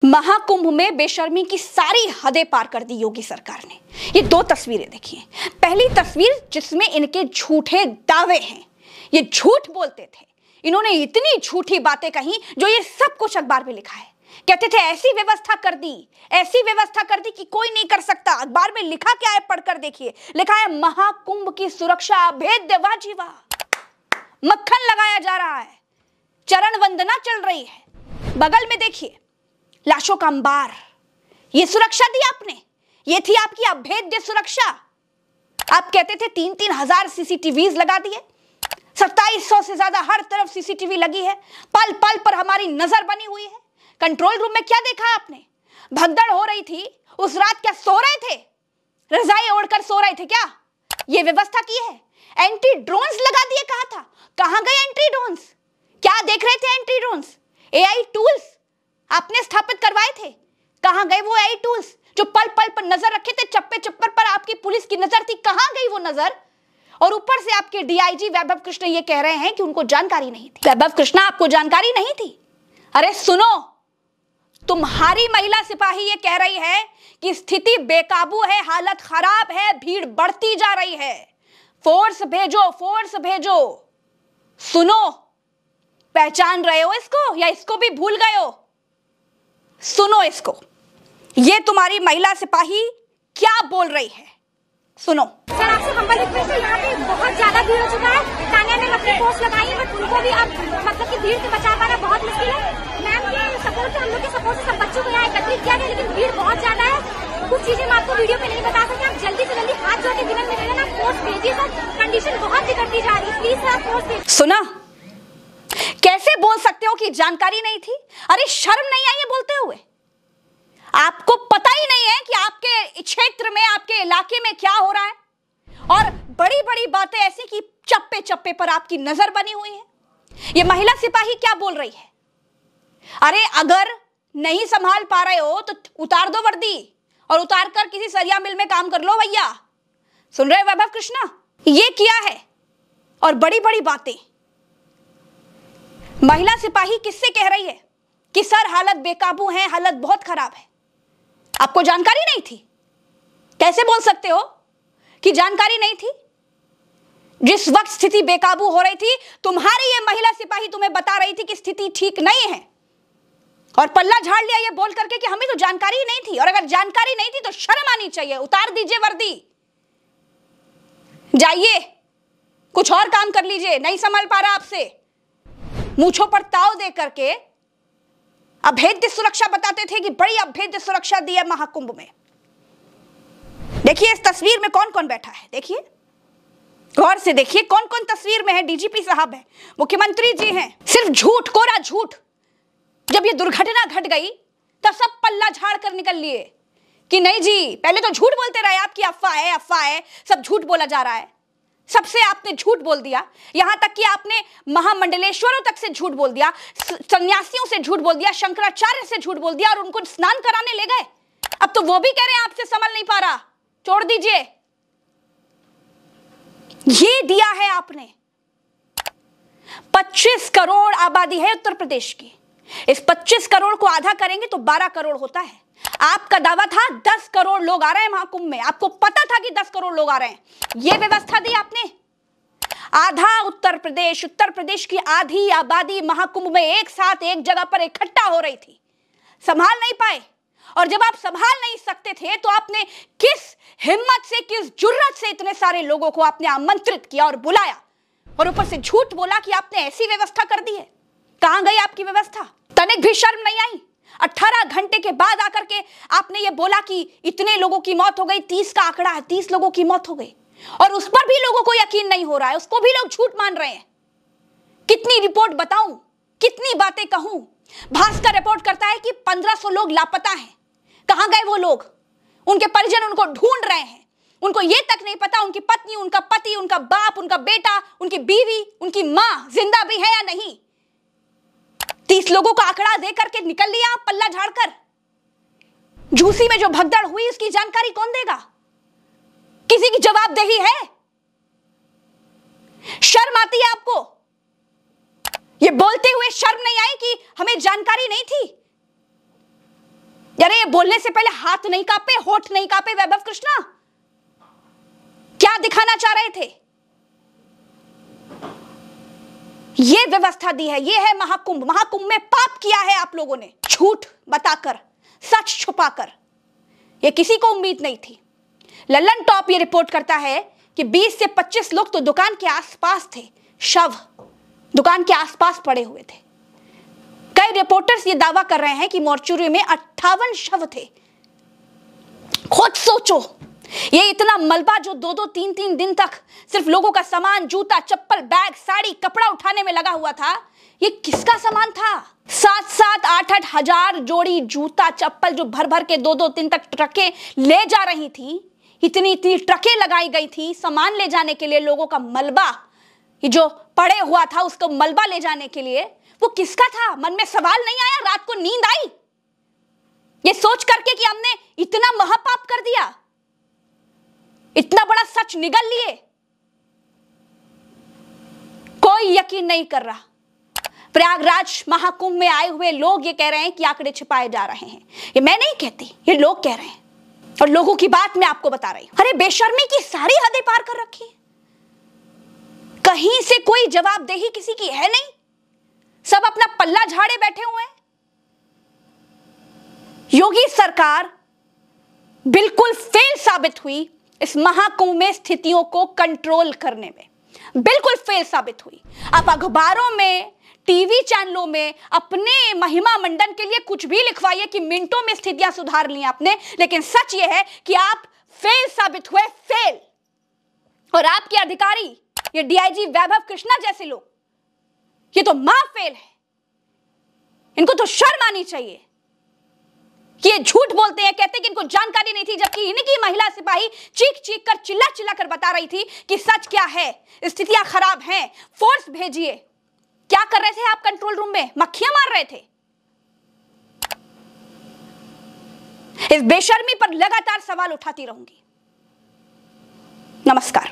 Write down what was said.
महाकुंभ में बेशर्मी की सारी हदें पार कर दी योगी सरकार ने। ये दो तस्वीरें देखिए। पहली तस्वीर जिसमें इनके झूठे दावे हैं, ये झूठ बोलते थे, इन्होंने इतनी झूठी बातें कही जो ये सब कुछ अखबार में लिखा है। कहते थे ऐसी व्यवस्था कर दी, ऐसी व्यवस्था कर दी कि कोई नहीं कर सकता। अखबार में लिखा क्या है पढ़कर देखिए। लिखा है महाकुंभ की सुरक्षा अभेद्य, वाह जी वाह, मक्खन लगाया जा रहा है, चरण वंदना चल रही है। बगल में देखिए लाशों का अंबार, ये सुरक्षा दी आपने, ये थी आपकी अभेद्य सुरक्षा। आप कहते थे 3-3 हजार सीसीटीवीज लगा दिए, 2700 से ज्यादा हर तरफ सीसीटीवी लगी है, पल पल पर हमारी नजर बनी हुई है। कंट्रोल रूम में क्या देखा आपने? भगदड़ हो रही थी उस रात, क्या सो रहे थे? रजाई ओढ़कर सो रहे थे क्या? ये व्यवस्था की है। एंटी ड्रोन्स लगा दिए, कहा था, कहां गए एंटी ड्रोन्स? क्या देख रहे थे एंटी ड्रोन्स? एआई टूल्स आपने स्थापित करवाए थे, कहां गए वो एआई टूल्स जो पल पल पर नजर रखे थे? चप्पे चप्पर पर आपकी पुलिस की नजर थी, कहां गई वो नजर? और ऊपर से आपके डीआईजी वैभव कृष्ण ये कह रहे हैं कि उनको जानकारी नहीं थी। वैभव कृष्ण, आपको जानकारी नहीं थी? अरे सुनो, तुम्हारी महिला सिपाही ये कह रही है कि स्थिति बेकाबू है, हालत खराब है, भीड़ बढ़ती जा रही है, फोर्स भेजो, फोर्स भेजो। सुनो, पहचान रहे हो इसको या इसको भी भूल गए हो? सुनो इसको, ये तुम्हारी महिला सिपाही क्या बोल रही है, सुनो। सर आपसे हम्बल रिक्वेस्ट है, यहाँ पे बहुत ज्यादा भीड़ हो चुका है। तानिया ने अपनी पोस्ट लगाई है, बट उनको भी अब मतलब कि भीड़ से बचा पाना बहुत मुश्किल है। मैम के सपोर्ट से, हम लोग के सपोर्ट से सब बच्चों को यहाँ एकत्रित किया गया, लेकिन भीड़ बहुत ज्यादा है। कुछ चीजें मैं आपको वीडियो पे नहीं बता सकती, आप जल्दी से जल्दी हाथ जोड़ के विनम्र निवेदन है, पोस्ट भेजिए सर। कंडीशन बहुत बिगड़ती जा रही है, प्लीज सर आप पोस्ट भेजिए। सुना, कैसे बोल सकते हो कि जानकारी नहीं थी? अरे शर्म नहीं आई ये बोलते हुए? आपको पता ही नहीं है कि आपके क्षेत्र में, आपके इलाके में क्या हो रहा है? और बड़ी बड़ी बातें ऐसी कि चप्पे चप्पे पर आपकी नजर बनी हुई है। ये महिला सिपाही क्या बोल रही है? अरे अगर नहीं संभाल पा रहे हो तो उतार दो वर्दी और उतार कर किसी सरिया मिल में काम कर लो भैया। सुन रहे वैभव कृष्णा, ये किया है। और बड़ी बड़ी बातें महिला सिपाही किससे कह रही है कि सर हालत बेकाबू है, हालत बहुत खराब है। आपको जानकारी नहीं थी? कैसे बोल सकते हो कि जानकारी नहीं थी? जिस वक्त स्थिति बेकाबू हो रही थी, तुम्हारी ये महिला सिपाही तुम्हें बता रही थी कि स्थिति ठीक नहीं है, और पल्ला झाड़ लिया ये बोल करके कि हमें तो जानकारी ही नहीं थी। और अगर जानकारी नहीं थी तो शर्म आनी चाहिए, उतार दीजिए वर्दी, जाइए कुछ और काम कर लीजिए। नहीं संभल पा रहा आपसे, मूंछों पर ताव दे करके अभेद्य सुरक्षा बताते थे कि बड़ी अभेद्य सुरक्षा दी है महाकुंभ में। देखिए इस तस्वीर में कौन कौन बैठा है, देखिए गौर से देखिए कौन कौन तस्वीर में है। डीजीपी साहब है, मुख्यमंत्री जी हैं। सिर्फ झूठ, कोरा झूठ। जब ये दुर्घटना घट गई तब सब पल्ला झाड़ कर निकल लिए कि नहीं जी, पहले तो झूठ बोलते रहे, आपकी अफवाह है, अफवाह है, सब झूठ बोला जा रहा है। सबसे आपने झूठ बोल दिया, यहां तक कि आपने महामंडलेश्वरों तक से झूठ बोल दिया, सन्यासियों से झूठ बोल दिया, शंकराचार्य से झूठ बोल दिया, और उनको स्नान कराने ले गए। अब तो वो भी कह रहे हैं आपसे संभल नहीं पा रहा, छोड़ दीजिए। ये दिया है आपने। 25 करोड़ आबादी है उत्तर प्रदेश की। इस 25 करोड़ को आधा करेंगे तो 12 करोड़ होता है। आपका दावा था 10 करोड़ लोग आ रहे हैं महाकुंभ में, आपको पता था कि 10 करोड़ लोग आ रहे हैं। यह व्यवस्था दी आपने। आधा उत्तर प्रदेश की आधी आबादी महाकुंभ में एक साथ एक जगह पर इकट्ठा हो रही थी, संभाल नहीं पाए। और जब आप संभाल नहीं सकते थे तो आपने किस हिम्मत से, किस जुर्रत से इतने सारे लोगों को आपने आमंत्रित किया और बुलाया, और ऊपर से झूठ बोला कि आपने ऐसी व्यवस्था कर दी है। कहां गई आपकी व्यवस्था? तनिक भी शर्म नहीं आई? 18 घंटे के बाद आकर के आपने ये बोला कि इतने लोगों की मौत हो गई, 30 का आंकड़ा है, 30 लोगों की मौत हो गई, और उस पर भी लोगों को यकीन नहीं हो रहा है, उसको भी लोग झूठ मान रहे हैं। कितनी रिपोर्ट बताऊं, कितनी बातें कहूं? भास्कर रिपोर्ट करता है कि 1500 लोग लापता हैं। कहां गए वो लोग? उनके परिजन उनको ढूंढ रहे हैं। उनको ये तक नहीं पता उनकी पत्नी, उनका पति, उनका बाप, उनका बेटा, उनकी बीवी, उनकी मां जिंदा भी है या नहीं। 30 लोगों का आंकड़ा दे करके निकल लिया आप पल्ला झाड़कर। झूसी में जो भगदड़ हुई उसकी जानकारी कौन देगा? किसी की जवाबदेही है? शर्म आती है आपको? ये बोलते हुए शर्म नहीं आई कि हमें जानकारी नहीं थी? यार ये बोलने से पहले हाथ नहीं कांपे, होठ नहीं कांपे वैभव कृष्णा? क्या दिखाना चाह रहे थे? ये व्यवस्था दी है, ये है महाकुंभ। महाकुंभ में पाप किया है आप लोगों ने, झूठ बताकर, सच छुपाकर। ये किसी को उम्मीद नहीं थी। लल्लन टॉप ये रिपोर्ट करता है कि 20 से 25 लोग तो दुकान के आसपास थे, शव दुकान के आसपास पड़े हुए थे। कई रिपोर्टर्स ये दावा कर रहे हैं कि मॉर्चुरी में 58 शव थे। खुद सोचो, ये इतना मलबा जो 2-2, 3-3 दिन तक सिर्फ लोगों का सामान, जूता, चप्पल, बैग, साड़ी, कपड़ा उठाने में लगा हुआ था, ये किसका सामान था? 7-7, 8-8 हजार जोड़ी जूता, चप्पल जो भर भर के 2-2 दिन तक ट्रकें ले जा रही थी, इतनी ट्रकें लगाई गई थी सामान ले जाने के लिए। लोगों का मलबा ये जो पड़े हुआ था, उसको मलबा ले जाने के लिए, वो किसका था? मन में सवाल नहीं आया? रात को नींद आई ये सोच करके कि हमने इतना महापाप कर दिया, इतना बड़ा सच निगल लिए? कोई यकीन नहीं कर रहा। प्रयागराज महाकुंभ में आए हुए लोग ये कह रहे हैं कि आंकड़े छिपाए जा रहे हैं। ये मैं नहीं कहती, ये लोग कह रहे हैं, और लोगों की बात मैं आपको बता रही हूं। अरे बेशर्मी की सारी हदें पार कर रखी है। कहीं से कोई जवाबदेही किसी की है नहीं, सब अपना पल्ला झाड़े बैठे हुए हैं। योगी सरकार बिल्कुल फेल साबित हुई इस महाकुंभ में स्थितियों को कंट्रोल करने में, बिल्कुल फेल साबित हुई। आप अखबारों में, टीवी चैनलों में अपने महिमा मंडन के लिए कुछ भी लिखवाइए कि मिनटों में स्थितियां सुधार ली आपने, लेकिन सच यह है कि आप फेल साबित हुए, फेल। और आपके अधिकारी, ये डीआईजी वैभव कृष्णा जैसे लोग, ये तो महाफेल है। इनको तो शर्म आनी चाहिए कि ये झूठ बोलते हैं, कहते हैं कि इनको जानकारी नहीं थी, जबकि इनकी महिला सिपाही चीख चीख कर, चिल्ला चिल्ला कर बता रही थी कि सच क्या है, स्थितियां खराब हैं, फोर्स भेजिए। क्या कर रहे थे आप कंट्रोल रूम में? मक्खियां मार रहे थे। इस बेशर्मी पर लगातार सवाल उठाती रहूंगी। नमस्कार।